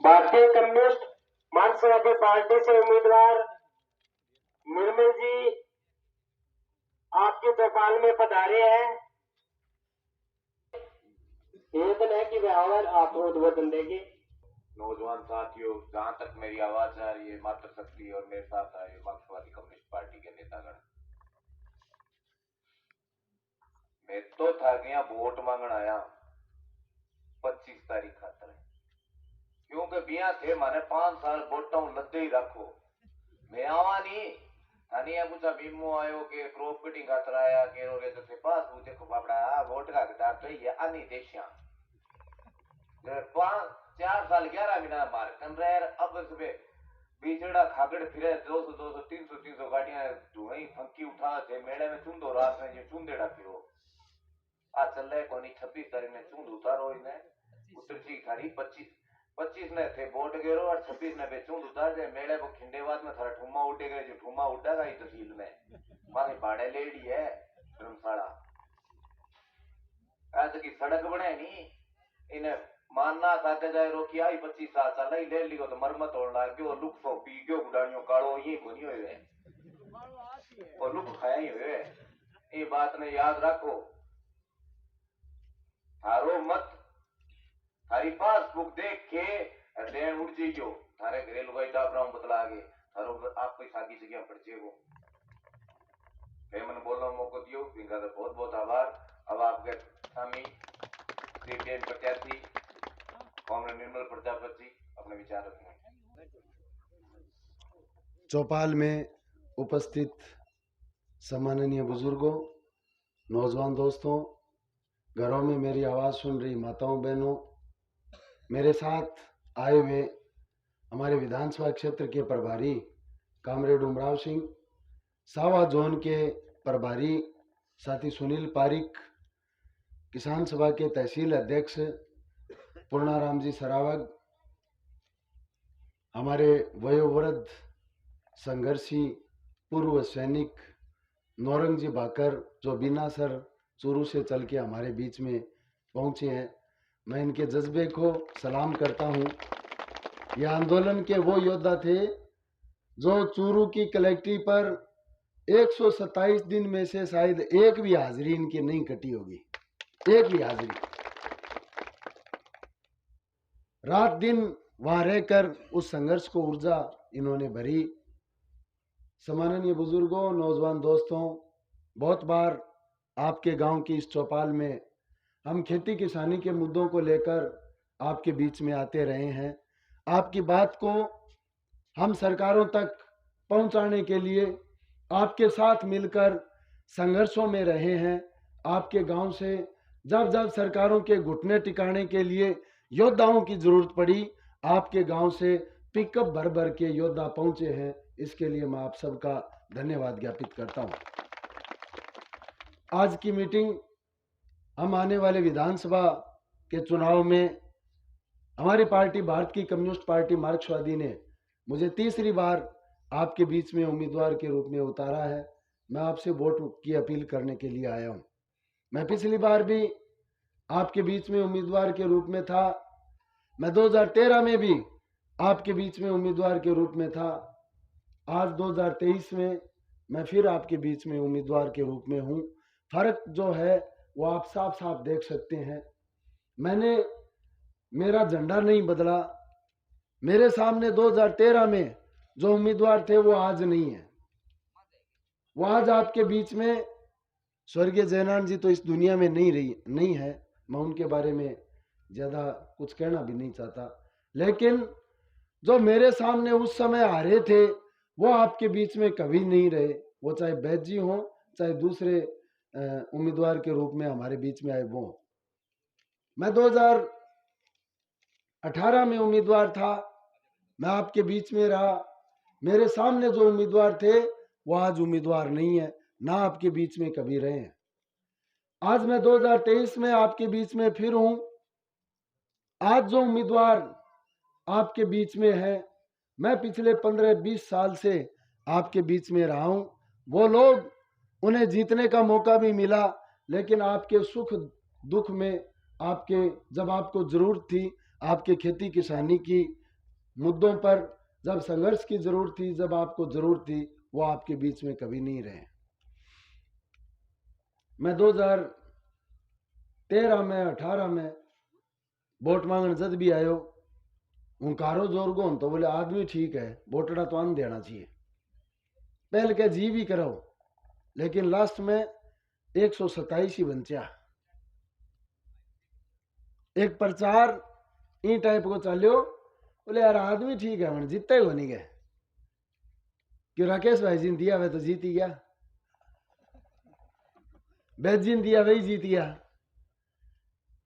भारतीय कम्युनिस्ट मार्क्सवादी पार्टी से उम्मीदवार निर्मल जी आपके चौपाल में पधारे हैं। ये दिन है कि व्यवहार आपको उद्बोधन देगी। नौजवान साथियों, जहां तक मेरी आवाज आ रही है, मातृशक्ति और मेरे साथ आए मार्क्सवादी कम्युनिस्ट पार्टी के नेतागण, मैं तो था गया वोट मांगण आया 25 तारीख खातर, क्योंकि बिया थे माने 5 साल वोटा लद्दे ही रखो। मैं आवा नहीं थानी पूछा बीमो आयो के क्रॉप कटिंग खातर आया के रो तो थे पास पूछे को बापड़ा वोट का गदार तो ये आनी देशिया 4 साल 11 महीना मार कन रहे। अब सुबह बीचड़ा खागड़ फिरे 200 200 300 300 गाड़ियां धुआं फंकी उठा थे मेले में चुंदो रात में जो चुंदेड़ा फिरो आ चल रहे कोनी 26 तारीख में चुंद उतारो इन्हें उत्तर सी खारी 25 ने थे वोट गेरो और 26 ने चुंद उतार दे मेले को खिंडेवाद में थारा ठुम्मा उठे गए जो ठुम्मा उठेगा ही तहसील में माने भाड़े लेडी है धर्मशाला ऐसे की सड़क बने नहीं इन्हें मानना साथे जाए रोकी आई 25 साल चल रही ले लियो तो मरम्मत होने लग गयो लुक सो पी गयो गुडानियों कालो ये कोनी होए और लुक खाया ही हुए। ये बात ने याद रखो, थारो मत थारी पासबुक देख के देन उड़ जाइयो थारे घरे लुगाई टापरा बतला आगे थारो आप कोई सागी जगह पड़ जेगो। मन बोलना मौको दियो इनका तो बहुत बहुत आभार। अब आपके स्वामी श्री बेन प्रत्याशी कॉमरेड निर्मल प्रजापति अपने विचार रखेंगे। चौपाल में उपस्थित सम्माननीय बुजुर्गों, नौजवान दोस्तों, घरों में मेरी आवाज़ सुन रही माताओं बहनों, मेरे साथ आए हुए हमारे विधानसभा क्षेत्र के प्रभारी कामरेड उमराव सिंह, सावा जोन के प्रभारी साथी सुनील पारिक, किसान सभा के तहसील अध्यक्ष पूर्णाराम जी सरावग, हमारे वयोवृद्ध संघर्षी पूर्व सैनिक नौरंग जी भाकर जो बिना सर चूरू से चल के हमारे बीच में पहुंचे हैं, मैं इनके जज्बे को सलाम करता हूं। यह आंदोलन के वो योद्धा थे जो चूरू की कलेक्ट्री पर 127 दिन में से शायद एक भी हाजिरी इनकी नहीं कटी होगी, एक भी हाजिरी। रात दिन वहां रहकर उस संघर्ष को ऊर्जा इन्होंने भरी। सम्माननीय बुजुर्गों, नौजवान दोस्तों, बहुत बार आपके गांव की इस चौपाल में हम खेती किसानी के मुद्दों को लेकर आपके बीच में आते रहे हैं। आपकी बात को हम सरकारों तक पहुंचाने के लिए आपके साथ मिलकर संघर्षों में रहे हैं। आपके गांव से जब जब सरकारों के घुटने टिकाने के लिए योद्धाओं की जरूरत पड़ी, आपके गांव से पिकअप भर भर के योद्धा पहुंचे हैं। इसके लिए मैं आप सबका धन्यवाद ज्ञापित करता हूं। आज की मीटिंग हम आने वाले विधानसभा के चुनाव में हमारी पार्टी भारत की कम्युनिस्ट पार्टी मार्क्सवादी ने मुझे तीसरी बार आपके बीच में उम्मीदवार के रूप में उतारा है। मैं आपसे वोट की अपील करने के लिए आया हूं। मैं पिछली बार भी आपके बीच में उम्मीदवार के रूप में था, मैं 2013 में भी आपके बीच में उम्मीदवार के रूप में था। आज 2023 में मैं फिर आपके बीच में उम्मीदवार के रूप में हूं। फर्क जो है वो आप साफ साफ देख सकते हैं। मैंने मेरा झंडा नहीं बदला। मेरे सामने 2013 में जो उम्मीदवार थे वो आज नहीं है। वो आज आपके बीच में स्वर्गीय जयनारायण जी तो इस दुनिया में नहीं है, मैं उनके बारे में ज़्यादा कुछ कहना भी नहीं चाहता। लेकिन जो मेरे सामने उस समय आ रहे थे वो आपके बीच में कभी नहीं रहे, वो चाहे बैद जी हों चाहे दूसरे उम्मीदवार के रूप में हमारे बीच में आए वो। मैं 2018 में उम्मीदवार था, मैं आपके बीच में रहा। मेरे सामने जो उम्मीदवार थे वो आज उम्मीदवार नहीं है, ना आपके बीच में कभी रहे हैं। आज मैं 2023 में आपके बीच में फिर हूं। आज जो उम्मीदवार आपके बीच में है, मैं पिछले 15-20 साल से आपके बीच में रहा हूं। वो लोग, उन्हें जीतने का मौका भी मिला, लेकिन आपके सुख दुख में, आपके जब आपको जरूरत थी, आपके खेती किसानी की मुद्दों पर जब संघर्ष की जरूरत थी, जब आपको जरूरत थी, वो आपके बीच में कभी नहीं रहे। मैं 2013 में 18 में वोट मांगने जद भी आयो हुंकारो जोर गो तो बोले आदमी ठीक है, वोटड़ा तो आन देना चाहिए, पहले के जी भी करो, लेकिन लास्ट में 127 ही बचा। एक प्रचार ई टाइप को चलो, बोले यार आदमी ठीक है, मैंने जीतते ही नहीं गए कि राकेश भाई जी ने दिया वह तो जीत ही गया, बैद जी ने दिया वही जीत गया,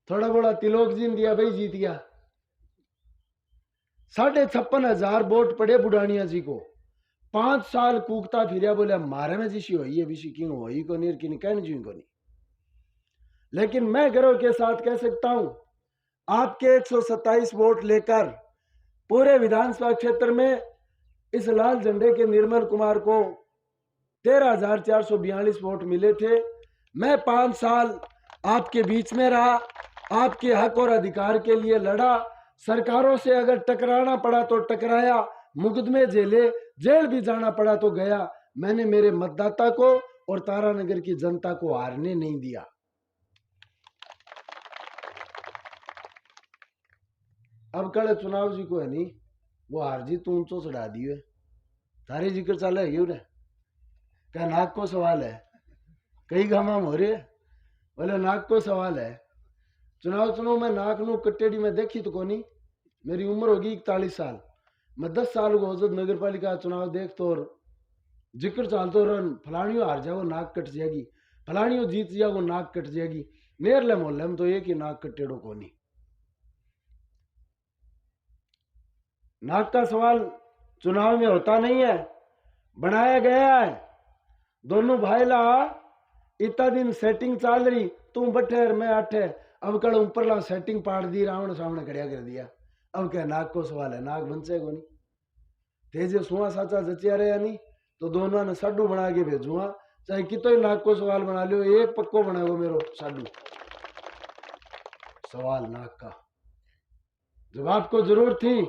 थोड़ा बड़ा तिलोक जी ने दिया वही जीत गया। 56,500 वोट पड़े बुढ़ानिया जी को, 5 साल कूकता फिर बोले मारे में जिशी हो ये विशी क्यों हो को नहीं कि नहीं कहने जी को नहीं। लेकिन मैं गर्व के साथ कह सकता हूं, आपके 127 वोट लेकर पूरे विधानसभा क्षेत्र में इस लाल झंडे के निर्मल कुमार को 13,442 वोट मिले थे। मैं 5 साल आपके बीच में रहा, आपके हक और अधिकार के लिए लड़ा, सरकारों से अगर टकराना पड़ा तो टकराया, मुकदमे जेल भी जाना पड़ा तो गया। मैंने मेरे मतदाता को और तारानगर की जनता को हारने नहीं दिया। अब कल चुनाव जी को है नहीं, वो हार जी तू ऊंचो चढ़ा दियो है, थारी जिक्र चाले है रे, क्या नाक को सवाल है, कई गमाम हो रही है, बोले नाक को सवाल है। चुनाव में नाक नू कट्टेड़ी में देखी तो कोनी, मेरी उम्र होगी 41 साल, मैं 10 साल को हजरत नगर पालिका चुनाव देख तो और जिक्र चालतो रन फलानियों हार जाओ नाक कट जाएगी, फलानियों जीत जाओ नाक कट जाएगी, नेरले मोहल्ले में तो एक ही नाक कट्टेड़ो कोनी। नाक का सवाल चुनाव में होता नहीं है, बनाया गया है। दोनों भाई ला इतना दिन सेटिंग चल रही, तू बठे मैं आठे, अब कल ऊपर ला सेटिंग पाड़ दी, रावण सामने खड़िया कर दिया। अब क्या नाक को सवाल है, नाक बनसे को नहीं, तेजे सुहा साचा जचिया रहे नहीं तो दोनों ने साडू बना के भेजूंगा, चाहे कितो ही नाक को सवाल बना लियो, एक पक्को बनाओ मेरो साडू। सवाल नाक का जब आपको जरूरत थी,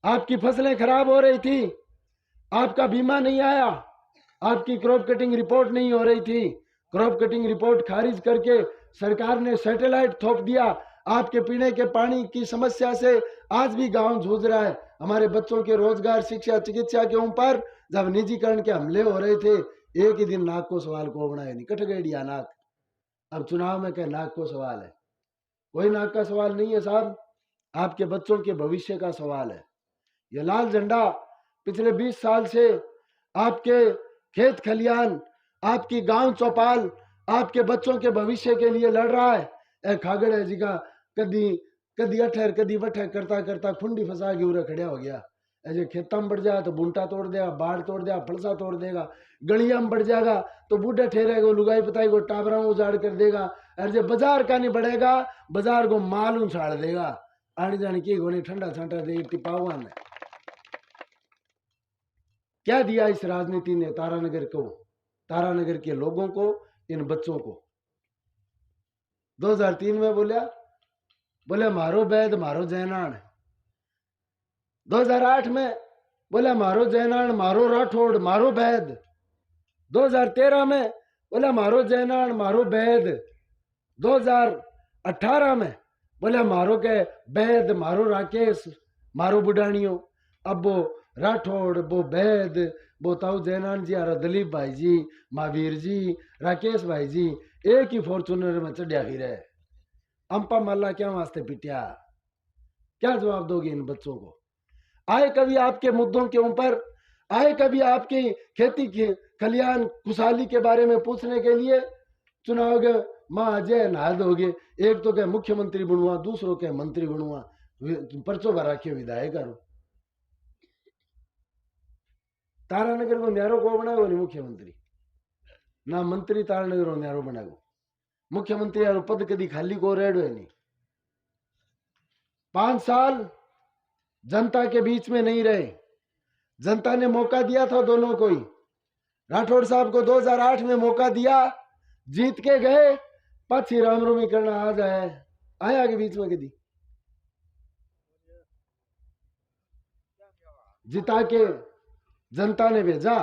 आपकी फसलें खराब हो रही थी, आपका बीमा नहीं आया, आपकी क्रॉप कटिंग रिपोर्ट नहीं हो रही थी, क्रॉप कटिंग रिपोर्ट खारिज करके सरकार ने सैटेलाइट थोप दिया। आपके पीने के पानी की समस्या से आज भी गांव जूझ रहा है। हमारे बच्चों के रोजगार, शिक्षा, चिकित्सा के ऊपर जब निजीकरण के हमले हो रहे थे, एक ही दिन नाक को सवाल को बनाए नहीं, कट गई नाक। अब चुनाव में क्या नाक को सवाल है? कोई नाक का सवाल नहीं है साहब, आपके बच्चों के भविष्य का सवाल है। यह लाल झंडा पिछले 20 साल से आपके खेत खलियान, आपकी गांव चौपाल, आपके बच्चों के भविष्य के लिए लड़ रहा है। ए खागड़ है जी का कदी अठर कदी वठर करता करता खुंडी फंसा के उरे खड़िया हो गया। ऐसे खेता में बढ़ जाए तो बूंटा तोड़ देगा, बाढ़ तोड़ देगा, फलसा तोड़ देगा, गलिया में बढ़ जाएगा तो बूढ़े ठहरेगा, लुगाई पताई को टाबरा उजाड़ कर देगा, और जब बाजार का नहीं बढ़ेगा बाजार को माल उछाड़ देगा। आने जाने की गोली ठंडा छांटा दे टिपावा ने क्या दिया इस राजनीति ने तारानगर को, तारानगर के लोगों को, इन बच्चों को। 2003 में बोले मारो बैद मारो जयनान, 2008 में बोले मारो जयनान मारो राठौड़ मारो बैद, 2013 में बोले मारो जयनान मारो बैद, 2018 में बोले मारो के बैद मारो राकेश मारो बुढ़ानियों। अब वो राठौड़, वो बैद, वो ताऊ जयनान जी और दिलीप भाई जी, महावीर जी, राकेश भाई जी एक ही फॉर्चूनर में चढ़िया फिर है। अंपा माला क्या वास्ते पिटिया? क्या जवाब दोगे इन बच्चों को? आए कभी आपके मुद्दों के ऊपर, आए कभी आपकी खेती की खलियान खुशहाली के बारे में पूछने के लिए? चुनाव के माँ अजय नहा दोगे, एक तो क्या मुख्यमंत्री बनूंगा, दूसरों के मंत्री बनूंगा, पर्चो भरा के विधायक करो। तारानगर को न्यारो को बनाओ नहीं मुख्यमंत्री, ना मंत्री तारानगर को न्यारो बनाओ, मुख्यमंत्री यार पद कदी खाली को रेड है नहीं। 5 साल जनता के बीच में नहीं रहे, जनता ने मौका दिया था दोनों को ही। राठौड़ साहब को 2008 में मौका दिया, जीत के गए, पछी रामरूमी करना आ जाए आया के बीच में कदी जिता के जनता ने भेजा,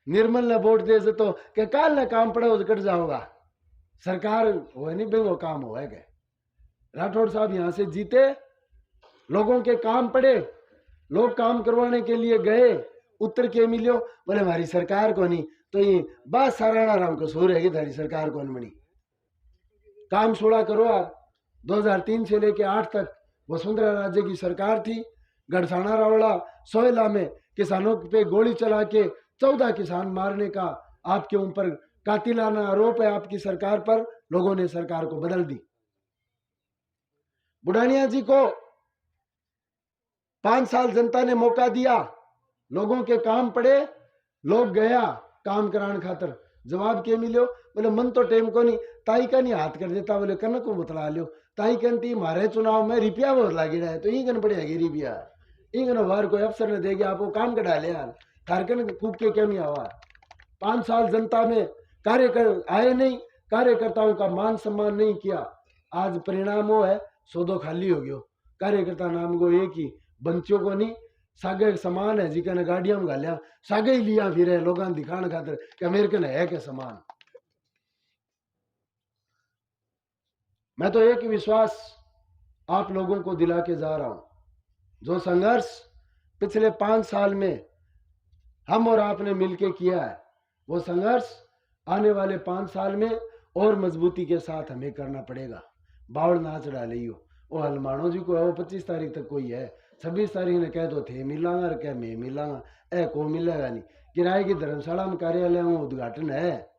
निर्मल ने वोट दे से तो के काल ने काम पड़े उस कट जाओगा, सरकार हो नहीं भाई वो काम हो है। राठौड़ साहब यहाँ से जीते, लोगों के काम पड़े, लोग काम करवाने के लिए गए, उत्तर के मिलियो बोले हमारी सरकार को नहीं, तो ये बात साराना राम को सो रहेगी थारी सरकार कौन बनी। काम छोड़ा करो यार। 2003 से लेके 8 तक वसुंधरा राज्य की सरकार थी। गढ़साना रावड़ा सोयला में किसानों पे गोली चला के 14 किसान मारने का आपके ऊपर कातिलाना आरोप है आपकी सरकार पर। लोगों ने सरकार को बदल दी। बुढ़ानिया जी को 5 साल जनता ने मौका दिया, लोगों के काम पड़े, लोग गया काम कराने खातर। जवाब के मिलो बोले मन तो टेम को नहीं, ताई का नहीं हाथ कर देता, बोले कनक को बतला लियो। ताई कहती हमारे चुनाव में रिपिया बहुत लागी रहा है, तो ई कन पड़ेगी रिपिया, ई कन वार कोई अफसर ने देगी आपको काम कटा ले यार, कारकन खूब के क्यों नहीं आवा। 5 साल जनता में कार्यकर आए नहीं, कार्यकर्ताओं का मान सम्मान नहीं किया। आज परिणाम वो है सौदो खाली हो गयो। कार्यकर्ता नाम को एक ही, बंचियों को नहीं, सागे समान है जी कने गाड़ियां में घालिया सागे ही लिया फिर लोगों ने दिखाने खातर कि अमेरिकन है के समान। मैं तो एक विश्वास आप लोगों को दिला के जा रहा हूं, जो संघर्ष पिछले 5 साल में हम और आपने मिलके किया है, वो संघर्ष आने वाले 5 साल में और मजबूती के साथ हमें करना पड़ेगा। बावड़ ना चढ़ा लियो वो हलमानो जी को है, वो 25 तारीख तक कोई है, 26 तारीख ने कह तो थे मिलांगा, कह मैं मिलांगा, ए को मिलेगा नहीं। किराए की धर्मशाला में कार्यालय में उद्घाटन है,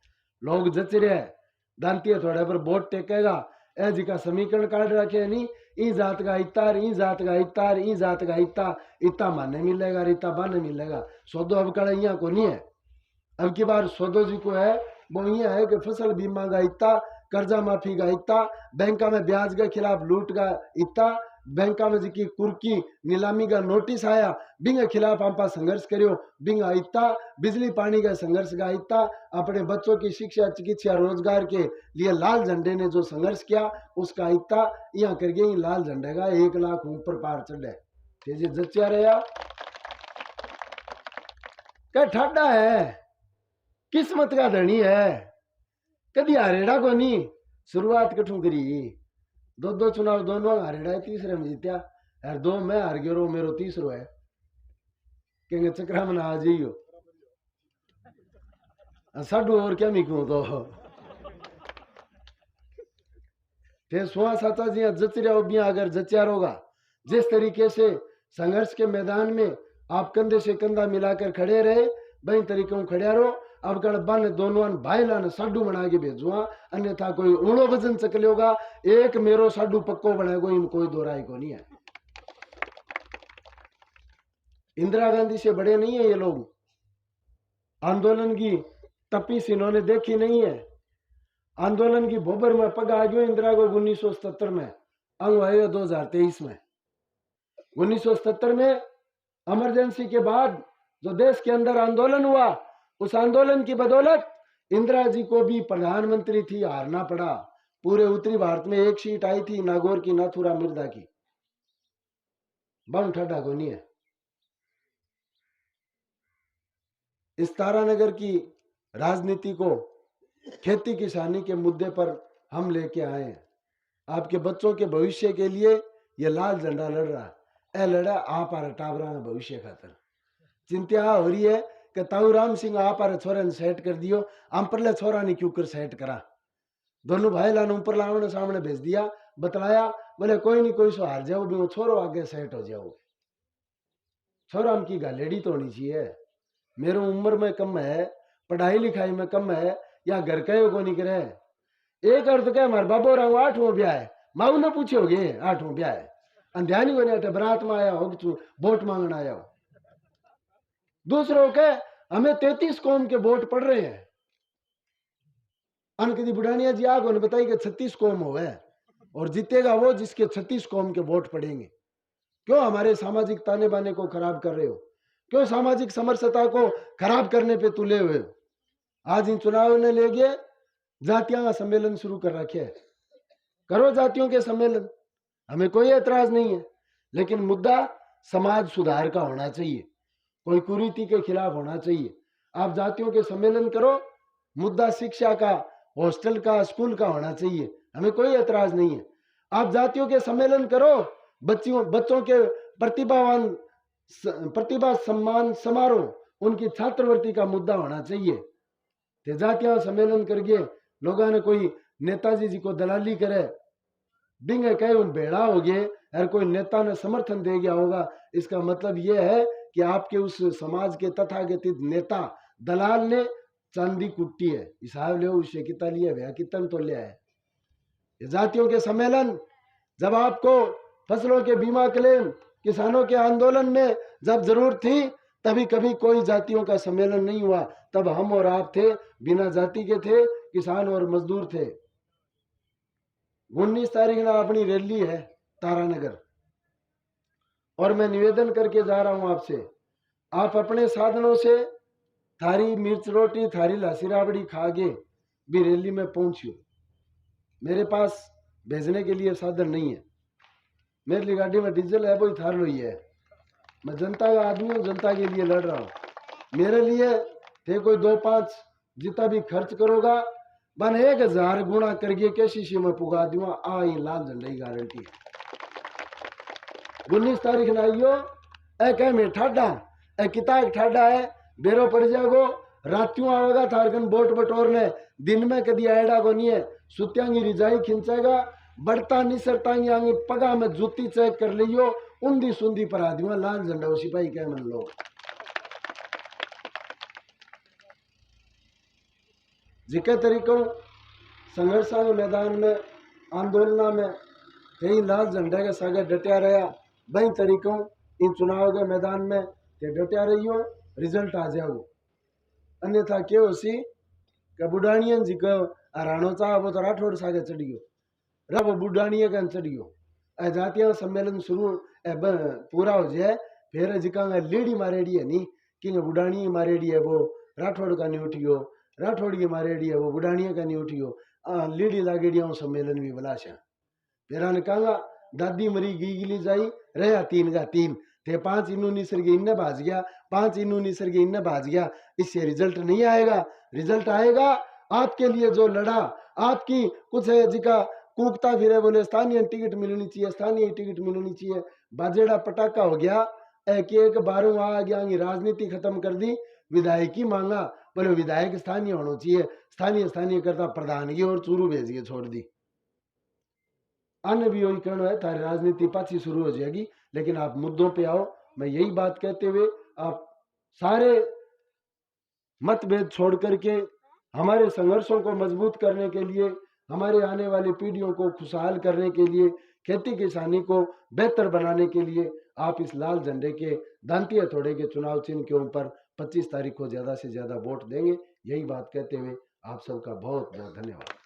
लोग जच रहे हैं, दांती थोड़े पर वोट टेकेगा, ए जी का समीकरण काट रखे नहीं, ई जात का इतार, ई जात का इतार, ई जात का इता माने मिलेगा, इता बाने मिलेगा। सौदो अब कड़ा यहाँ को नहीं है। अब की बार सौदो जी को है वो यहाँ है कि फसल बीमा का इतना, कर्जा माफी का इतना, बैंका में ब्याज के खिलाफ लूट का इतना, बैंका में जी कुर्की नीलामी का नोटिस आया, बिंग खिलाफ आप संघर्ष करियो बिंग इतना, बिजली पानी का संघर्ष का इतना, अपने बच्चों की शिक्षा चिकित्सा रोजगार के लिए लाल झंडे ने जो संघर्ष किया उसका इतना, यहाँ करके लाल झंडे का 1 लाख ऊपर पार चढ़े तेजी जच्चा रहा। क्या ठाडा है, किस्मत का धनी है, कभी हारेड़ा को नहीं। शुरुआत कठू करी, 2 चुनाव दोनों हारेड़ा है, तीसरे में जीत्या, यार 2 मैं हार गयो, मेरो तीसरो है, कहेंगे चक्रा में आ जाइयो साडू और क्या मिकू तो थे सुहा साचा जी जच रहा भी अगर जचा रोगा। जिस तरीके से संघर्ष के मैदान में आप कंधे से कंधा मिलाकर खड़े रहे, वही तरीके खड़े रहो। अब कड़ बन दोनों भाईला ने साडू बना के भेजुआ, अन्यथा कोई ऊणो वजन चकलेगा, एक मेरो साडू पक्को बनाएगो, इन कोई दो राय को नहीं है। इंदिरा गांधी से बड़े नहीं है ये लोग, आंदोलन की तपीस इन्होंने देखी नहीं है। आंदोलन की बोबर में पग आ गयो इंदिरा को 1977 में, अंग आयो 2023 में। 1977 में इमरजेंसी के बाद जो देश के अंदर आंदोलन हुआ, उस आंदोलन की बदौलत इंदिरा जी को भी प्रधानमंत्री थी हारना पड़ा। पूरे उत्तरी भारत में 1 सीट आई थी, नागौर की, नाथुरा मिर्जा की, बम ठड्डा को नहीं है। इस तारानगर की राजनीति को खेती किसानी के मुद्दे पर हम लेके आए हैं। आपके बच्चों के भविष्य के लिए ये लाल झंडा लड़ रहा है, ए लड़ा आप आ टाबरा में भविष्य खातर। चिंता हो रही है कि ताऊ राम सिंह आप आ छोरा ने सेट कर दियो, हम परले छोरा ने क्यों कर सेट करा। दोनों भाई लाने ऊपर लावने सामने भेज दिया, बतलाया, बोले कोई नहीं, कोई सो हार जाओ भी वो छोरो आगे सेट हो जाओ। छोरा हम की गालेड़ी तो होनी चाहिए। मेरे उम्र में कम है, पढ़ाई लिखाई में कम है, या घर कहे को नहीं करे। एक अर्थ क्या हमारे बाबो रहा 8वां ब्याह है, माऊ ने पूछोगे 8वां ब्याह है, अंध्यानी को नहीं बरात में आया हो, वोट मांगने आया हो। दूसरों के हमें 33 कौम के वोट पड़ रहे हैं। अनकदी बुढ़ानिया जी आग ने बताई कि 36 कौम हो है, और जीतेगा वो जिसके 36 कौम के वोट पड़ेंगे। क्यों हमारे सामाजिक ताने बाने को खराब कर रहे हो? क्यों सामाजिक समरसता को खराब करने पे तुले हुए हो? आज इन चुनाव ने ले गए जातियों का सम्मेलन शुरू कर रखे है। करो जातियों के सम्मेलन, हमें कोई एतराज नहीं है, लेकिन मुद्दा समाज सुधार का होना चाहिए। कोई कुरीति के खिलाफ होना चाहिए। आप जातियों के सम्मेलन करो, मुद्दा शिक्षा का, हॉस्टल का, स्कूल का होना चाहिए, हमें कोई एतराज नहीं है। आप जातियों के सम्मेलन करो, बच्चों के प्रतिभा सम्मान समारोह, उनकी छात्रवृत्ति का मुद्दा होना चाहिए। ते जातियां सम्मेलन करके लोगों ने कोई नेताजी जी को दलाली करे, बिंगे कहे उन बेड़ा हो गए, हर कोई नेता ने समर्थन दे गया होगा, इसका मतलब यह है कि आपके उस समाज के तथाकथित नेता दलाल ने चांदी कुट्टी है, हिसाब ले उससे कितना लिया भैया, कितना तो लिया है। जातियों के सम्मेलन, जब आपको फसलों के बीमा क्लेम, किसानों के आंदोलन में जब जरूरत थी, तभी कभी कोई जातियों का सम्मेलन नहीं हुआ। तब हम और आप थे, बिना जाति के थे, किसान और मजदूर थे। 19 तारीख ना अपनी रैली है तारानगर, और मैं निवेदन करके जा रहा हूं आपसे, आप अपने साधनों से थारी मिर्च रोटी, थारी लासी राबड़ी खा के भी रैली में पहुंचियो। मेरे पास भेजने के लिए साधन नहीं है, मेरे लिए गाड़ी में डीजल है, वही थार लो है। मैं जनता का आदमी हूँ, जनता के लिए लड़ रहा हूँ। मेरे लिए थे कोई 2-5 जितना भी खर्च करोगा बन 1000 गुना करके के शीशे में पुगा दूंगा, आई लाल झंडे की गारंटी है। 19 तारीख ना आइयो, ए कह में ठाडा, ए किताब ठाडा है, बेरो पड़ जाएगो, रातियों आवेगा थारकन बोट बटोरने, दिन में कदी आएगा को नहीं है, सुत्यांगी रिजाई खिंचेगा, बढ़ता निसरतांगी आंगी पगा में जूती चेक कर लियो, उंदी सुंदी पर आदमी लाल झंडा वो सिपाही कह मन लो। जिके तरीकों संघर्षा के मैदान में, आंदोलना में कई लाल झंडे के सागे डटिया रहा, वही तरीकों इन चुनाव के मैदान में ते डटिया रहियो, रिजल्ट आ जाओ। अन्यथा क्या होसी कि बुढ़ानियन जी को राणो चाह वो तो राठौड़ सागे चढ़ियो, रब बुढ़ानिया का चढ़ियो। जातियां सम्मेलन शुरू पूरा हो जाए, फिर जिका लेडी मारेडी है नहीं कि बुढ़ानी मारेडी है वो राठौड़ का नहीं उठियो, राठौड़ की मारेडी है वो बुढ़ानिया का नहीं उठियो, लेडी लागेडिया सम्मेलन भी बलाशा। फिर ने कहा दादी मरी गीली जाई रहा 3 का 3 थे, 5 इनू निसर के इन्ने भाज गया, 5 इनू निसर के इन्ने भाज गया, इससे रिजल्ट नहीं आएगा। रिजल्ट आएगा आपके लिए जो लड़ा, आपकी कुछ है जिका कूकता फिरे बोले स्थानीय टिकट मिलनी चाहिए, स्थानीय टिकट मिलनी चाहिए, बाजेड़ा पटाखा हो गया, एक 12 आ गया, राजनीति खत्म कर दी, विधायकी मांगा, बोले विधायक स्थानीय होना चाहिए, स्थानीय करता प्रधानगी और चूरू भेज के छोड़ दी। अन्य भी वही कहना है, थारी राजनीति पाछी शुरू हो जाएगी, लेकिन आप मुद्दों पे आओ। मैं यही बात कहते हुए आप सारे मतभेद छोड़ करके हमारे संघर्षों को मजबूत करने के लिए, हमारे आने वाली पीढ़ियों को खुशहाल करने के लिए, खेती किसानी को बेहतर बनाने के लिए आप इस लाल झंडे के दांती हथौड़े के चुनाव चिन्ह के ऊपर 25 तारीख को ज्यादा से ज्यादा वोट देंगे। यही बात कहते हुए आप सबका बहुत बहुत धन्यवाद।